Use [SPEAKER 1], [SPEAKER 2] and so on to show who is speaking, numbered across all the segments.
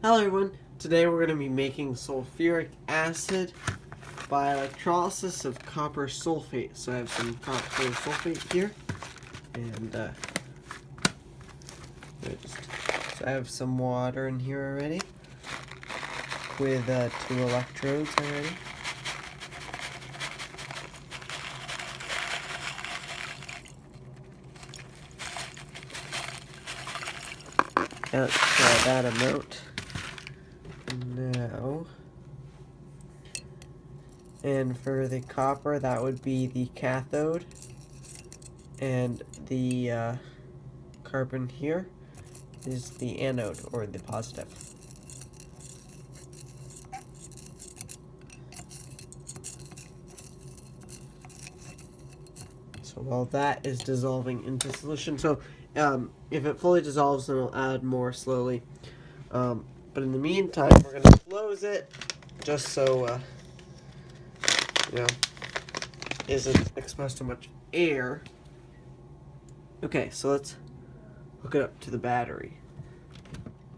[SPEAKER 1] Hello everyone, today we're going to be making sulfuric acid by electrolysis of copper sulfate. So I have some copper sulfate here, and so I have some water in here already with 2 electrodes already. Let's try that amount. Now, and for the copper, that would be the cathode, and the carbon here is the anode, or the positive. So while that is dissolving into solution, so if it fully dissolves, then I'll add more slowly. But in the meantime, we're going to close it just so, isn't exposed to much air. Okay, so let's hook it up to the battery.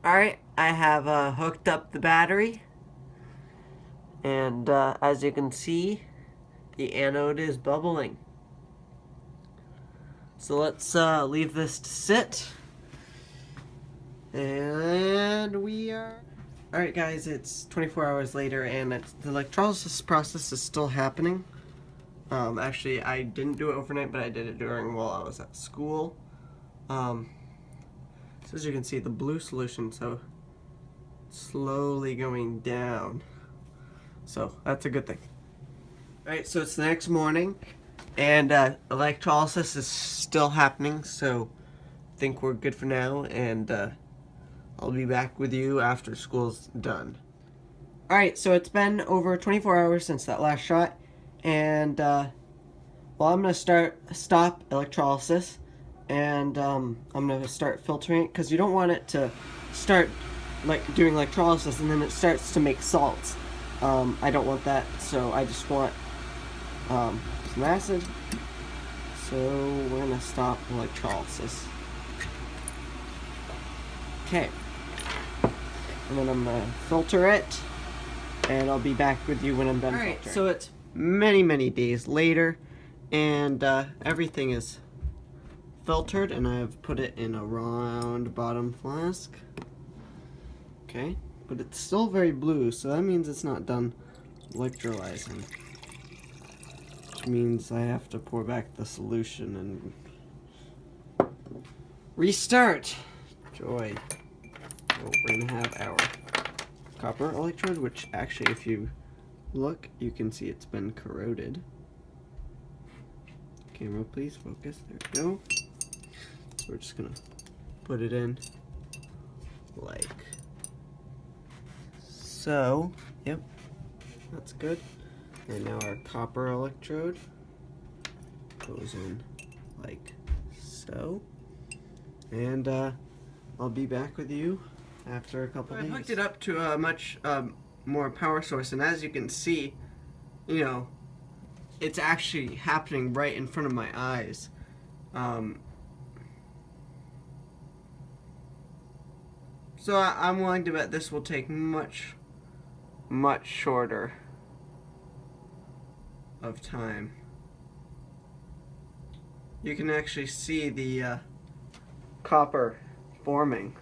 [SPEAKER 1] Alright, I have hooked up the battery. And as you can see, the anode is bubbling. So let's leave this to sit. And we are... Alright guys, it's 24 hours later and the electrolysis process is still happening. Actually, I didn't do it overnight, but I did it while I was at school. So as you can see, the blue solution, so slowly going down. So that's a good thing. Alright, so it's the next morning, and electrolysis is still happening, so I think we're good for now, and I'll be back with you after school's done. Alright, so it's been over 24 hours since that last shot, and well, I'm going to stop electrolysis, and I'm going to start filtering it, because you don't want it to start doing electrolysis and then it starts to make salts. I don't want that, so I just want some acid. So we're going to stop electrolysis. Okay. And then I'm going to filter it, and I'll be back with you when I'm done filtering. Alright, so it's many days later, and everything is filtered, and I've put it in a round bottom flask. Okay, but it's still very blue, so that means it's not done electrolyzing. Which means I have to pour back the solution and restart. Joy. So we're gonna have our copper electrode, which actually, if you look, you can see it's been corroded. Camera, please focus. There we go. So we're just gonna put it in like so. Yep, that's good. And now our copper electrode goes in like so. And I'll be back with you after a couple days. I hooked it up to a much more power source, and as you can see, you know, it's actually happening right in front of my eyes. So I'm willing to bet this will take much shorter of time. You can actually see the copper forming.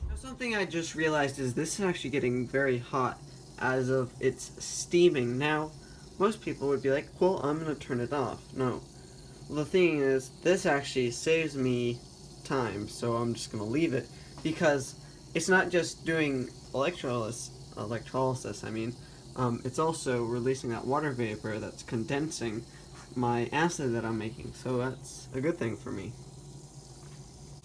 [SPEAKER 1] Now, something I just realized is this is actually getting very hot as of it's steaming. Now, most people would be like, well, I'm going to turn it off. No. Well, the thing is, this actually saves me time, so I'm just going to leave it, because it's not just doing electrolysis, I mean, it's also releasing that water vapor that's condensing my acid that I'm making, so that's a good thing for me.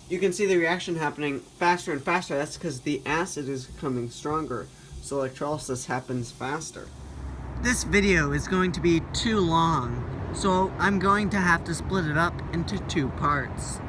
[SPEAKER 1] You can see the reaction happening faster and faster. That's because the acid is becoming stronger, so electrolysis happens faster. This video is going to be too long, so I'm going to have to split it up into 2 parts.